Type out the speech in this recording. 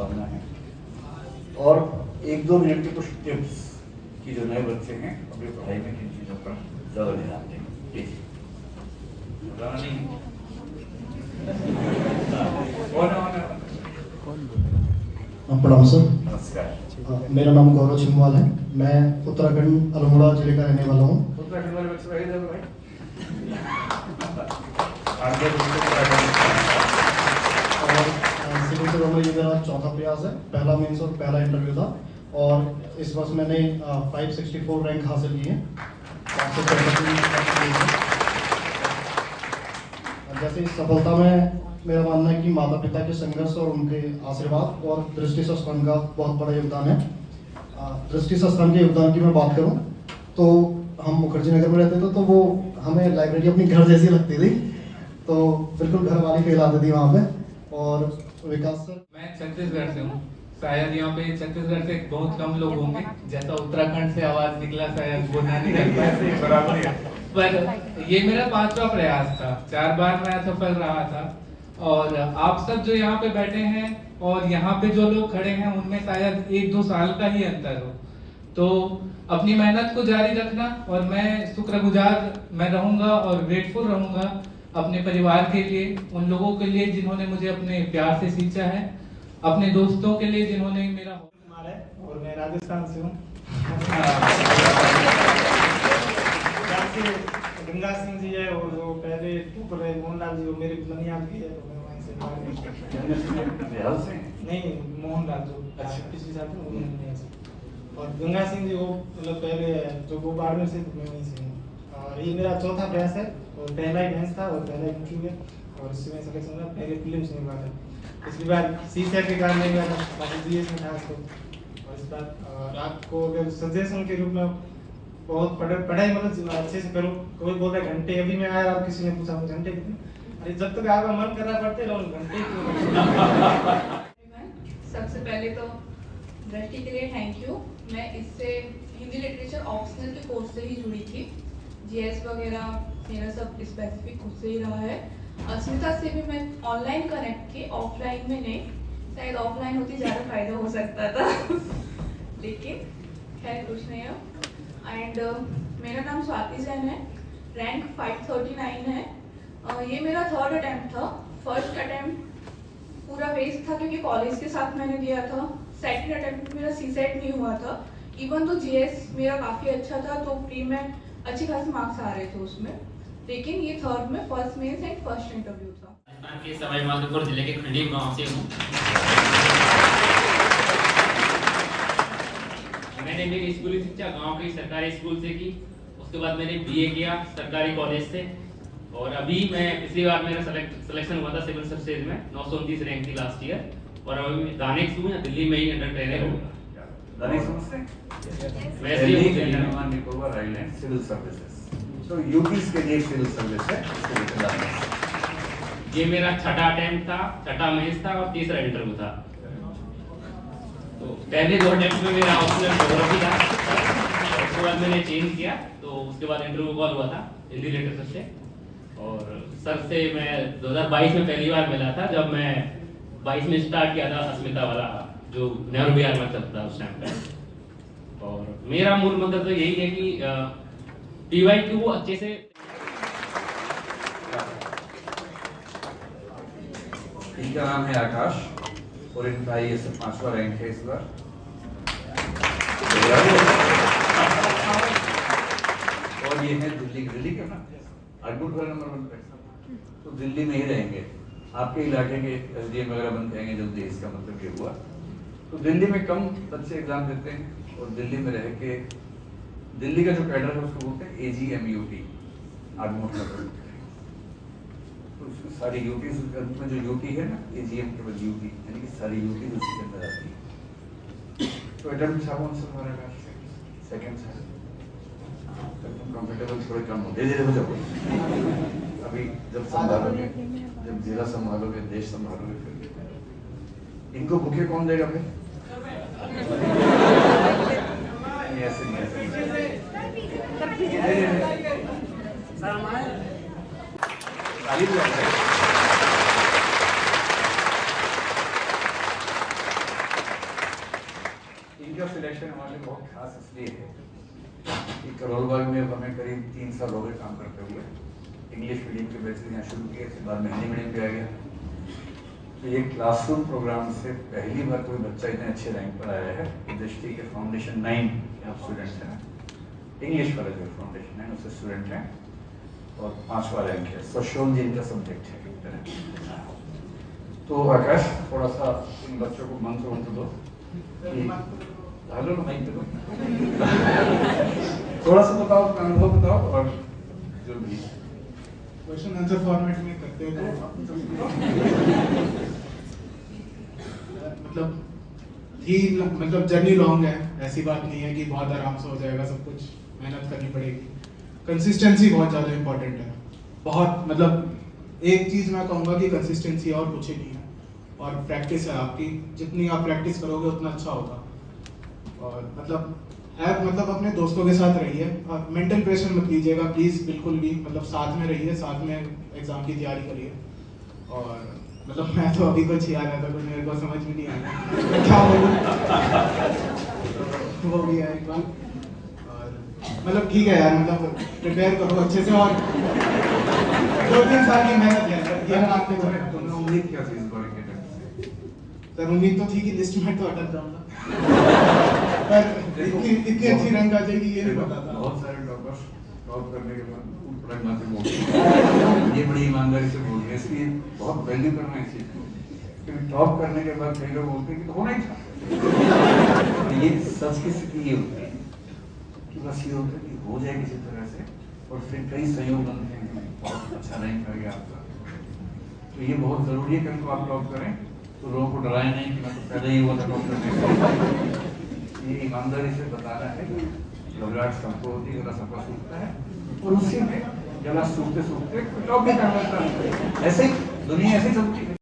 शुभकामना है। और एक दो मिनट की कुछ टिप्स कि जो नए बच्चे हैं अपनी पढ़ाई में किन चीज़ों पर ज़्यादा ध्यान दें। प्लीज प्रणाम सर। नमस्कार। मेरा नाम गौरव छिमवाल है। मैं उत्तराखंड अल्मोड़ा जिले का रहने वाला हूँ। उत्तराखंड वाले बच्चे भाई भाई और सिविल सेवा में ये मेरा चौथा प्रयास है। पहला मेंस और पहला इंटरव्यू था और इस वर्ष मैंने 564 रैंक हासिल की है। जैसे इस सफलता में मेरा मानना है कि माता पिता के संघर्ष और उनके आशीर्वाद और दृष्टि संस्थान का बहुत बड़ा योगदान है। दृष्टि संस्थान के योगदान की मैं बात करूं तो हम मुखर्जी नगर में रहते थे, तो वो हमें लाइब्रेरी अपनी घर जैसी लगती थी, तो बिल्कुल घर वाली फील आती थी वहाँ पे। और विकास सर, मैं छत्तीसगढ़ से हूँ। शायद यहाँ पे छत्तीसगढ़ से बहुत कम लोग होंगे जैसा उत्तराखंड से आवाज निकला, शायद वो ना निकल पाए बराबर है। पर ये मेरा 5वां प्रयास था, 4 बार मैं असफल रहा था। और आप सब जो यहाँ पे बैठे हैं और यहाँ पे जो लोग खड़े हैं उनमें शायद 1-2 साल का ही अंतर हो, तो अपनी मेहनत को जारी रखना। और मैं शुक्रगुजार मैं रहूंगा और ग्रेटफुल रहूंगा अपने परिवार के लिए, उन लोगों के लिए जिन्होंने मुझे अपने प्यार से सींचा है, अपने दोस्तों के लिए जिन्होंने मेरा कुमार है और मैं राजस्थान से हूँ। गंगा सिंह जी है और वो पहले ऊपर है मोहनलाल जी, वो मेरे ननियाल की है, तो मैं वहीं से नहीं मोहनलाल जो पिछली साल थे उन्होंने से। और गंगा सिंह जी वो मतलब पहले जो वो बाड़मेर से, मैं वहीं से हूँ। और ये मेरा चौथा प्रयास है और पहला ही डांस था और पहला ही यूट्यूब है और इसमें सिलेक्शन था। पहले फिल्म से नहीं हुआ था, पिछली बार सीसेट के कारण नहीं हुआ था, बाकी जीएस में था तो। और इस बार आपको अगर सजेशन के रूप में बहुत पढ़ाई मतलब अच्छे से करो। कोई बोल रहा है घंटे, अभी मैं आया और किसी ने पूछा घंटे कितने, अरे जब तक आपका मन कर रहा पढ़ते रहो, घंटे क्यों। सबसे पहले तो दृष्टि के लिए थैंक यू। मैं इससे हिंदी लिटरेचर ऑप्शनल के कोर्स से ही जुड़ी थी। जीएस वगैरह मेरा सब स्पेसिफिक खुद से ही रहा है। अस्मिता से भी मैं ऑनलाइन कनेक्ट की, ऑफलाइन में नहीं। शायद ऑफलाइन होती ज़्यादा फायदा हो सकता था लेकिन खैर कुछ नहीं है। एंड मेरा नाम स्वाति जैन है, रैंक 539 है। ये मेरा 3rd अटेम्प्ट था। फर्स्ट अटेम्प्ट पूरा वेस्ट था क्योंकि कॉलेज के साथ मैंने दिया था। सेकंड अटेम्प्ट मेरा सीसेट नहीं हुआ था। इवन तो जीएस मेरा काफ़ी अच्छा था, तो प्री में अच्छी खासी मार्क्स आ रहे थे उसमें, लेकिन ये 3rd में first mains and first interview था। राजस्थान के सवाई माधोपुर जिले के खंडी गांव से हूँ। मैंने मेरी स्कूली शिक्षा गांव के सरकारी स्कूल से की। उसके बाद मैंने बीए किया सरकारी कॉलेज से। और अभी मैं पिछली बार मेरा सिलेक्शन हुआ था सिविल सर्विसेज में, 929 रैंक थी लास्ट ईयर। और अभी मैं दानिश हूँ, दिल्ली में ही अंडर ट्रेनर हूँ। वैसे ही Andaman Nicobar island civil services, तो यूपी के लिए सिविल सर्विस है। ये मेरा 6ठा अटेम्प्ट था, 6ठा मेंस था और 3रा इंटरव्यू था। तो पहले 2 अटेम्प्ट में मेरा ऑप्शनल ज्योग्राफी था, उसके बाद मैंने चेंज किया, तो उसके बाद इंटरव्यू कॉल हुआ था हिंदी लिटरेचर से। और सर से मैं 2022 में पहली बार मिला था, जब मैं 22 में स्टार्ट किया था अस्मिता वाला, जो नेहरू बिहार में चलता था उस टाइम पे। और मेरा मूल मंत्र तो यही है कि PYQ को अच्छे से। इनका नाम है आकाश और इनका ये सब 5वां रैंक है इस बार। और ये है दिल्ली का ना अद्भुत घर नंबर 1 पे, तो दिल्ली में ही रहेंगे। आपके इलाके के SDM वगैरह बन जाएंगे जल्दी, इसका मतलब ये हुआ। तो दिल्ली में कम बच्चे एग्जाम देते हैं और दिल्ली में रह के दिल्ली का जो कैडर है उसको बोलते हैं AGMUT, आगमोट नगर। तो सारी यूटी में जो यूटी है ना, AGM के बाद यूटी, यानी कि सारी यूटी उसी के अंदर आती है। तो अटेम्प्ट था कौन सा हमारा का? सेकंड था। तुम कंफर्टेबल थोड़े कम हो, धीरे हो जाओ। अभी जब संभालोगे, जब जिला संभालोगे, देश संभालोगे, फिर इनको भूखे कौन देगा फिर? ऐसे नहीं, का सिलेक्शन हमारे लिए बहुत खास इसलिए है कि करोलबाग में अब हमें करीब 3 साल हो गए काम करते हुए। इंग्लिश मीडियम के बेसिस यहाँ शुरू किए, इसके बाद में हिंदी मीडियम पे आ गया। तो ये क्लासरूम प्रोग्राम से पहली बार कोई बच्चा इतने अच्छे रैंक पर आया है। दृष्टि के फाउंडेशन 9 के आप स्टूडेंट्स हैं, इंग्लिश वाला जो फाउंडेशन है उससे स्टूडेंट हैं, और 5वां रैंक है। सोशियोलॉजी इनका सब्जेक्ट है एक तरह। तो आकाश थोड़ा सा इन बच्चों को मंत्र दो कि हेलो ना माइक पे दो, थोड़ा सा बताओ, अपना अनुभव बताओ, और जो भी क्वेश्चन आंसर फॉर्मेट में करते हो तो मतलब जर्नी लॉन्ग है, ऐसी बात नहीं है कि बहुत आराम से हो जाएगा सब कुछ, मेहनत करनी पड़ेगी। कंसिस्टेंसी बहुत ज़्यादा इंपॉर्टेंट है, बहुत मतलब एक चीज़ मैं कहूँगा कि कंसिस्टेंसी और कुछ ही नहीं है, और प्रैक्टिस है आपकी, जितनी आप प्रैक्टिस करोगे उतना अच्छा होगा। और मतलब अपने दोस्तों के साथ रहिए, और मेंटल प्रेशर मत लीजिएगा प्लीज़, बिल्कुल भी, मतलब साथ में रहिए, साथ में एग्ज़ाम की तैयारी करिए। और मतलब मैं तो अभी कुछ याद आता, कुछ मेरे को समझ में नहीं आया क्या बोलूं, वो भी है एक बार। और मतलब ठीक है यार, मतलब प्रिपेयर करो अच्छे से, और 2-3 साल की मेहनत है ये आपने करें। तुमने उम्मीद क्या थी इस बार के टेस्ट से? सर उम्मीद तो थी कि लिस्ट में तो अटक जाऊंगा, पर इतनी अच्छी रैंक आ जाएगी ये नहीं पता था। बहुत सारे टॉपर्स टॉप करने के बाद पढ़ना से बोल ये बड़ी ईमानदारी से बोल रहे, इसलिए बहुत वैल्यू करना है इस चीज को, क्योंकि टॉप करने के बाद कई लोग बोलते हैं कि तो होना ही था। ये सच की स्थिति ये होती है कि बस ये होता है कि हो जाए किसी तरह से, और फिर कई सहयोग बनते हैं कि बहुत अच्छा रैंक आ गया आपका। तो ये बहुत जरूरी है कि उनको आप टॉप करें, तो लोगों को डराए नहीं कि मैं तो पहले ही हुआ था टॉप करने। ये ईमानदारी से बताना है कि घबराहट सबको होती है, गला सबका सूखता है, और उसी में गला सूखते सूखते टॉप भी कर लेता है। ऐसे ही दुनिया ऐसे चलती है।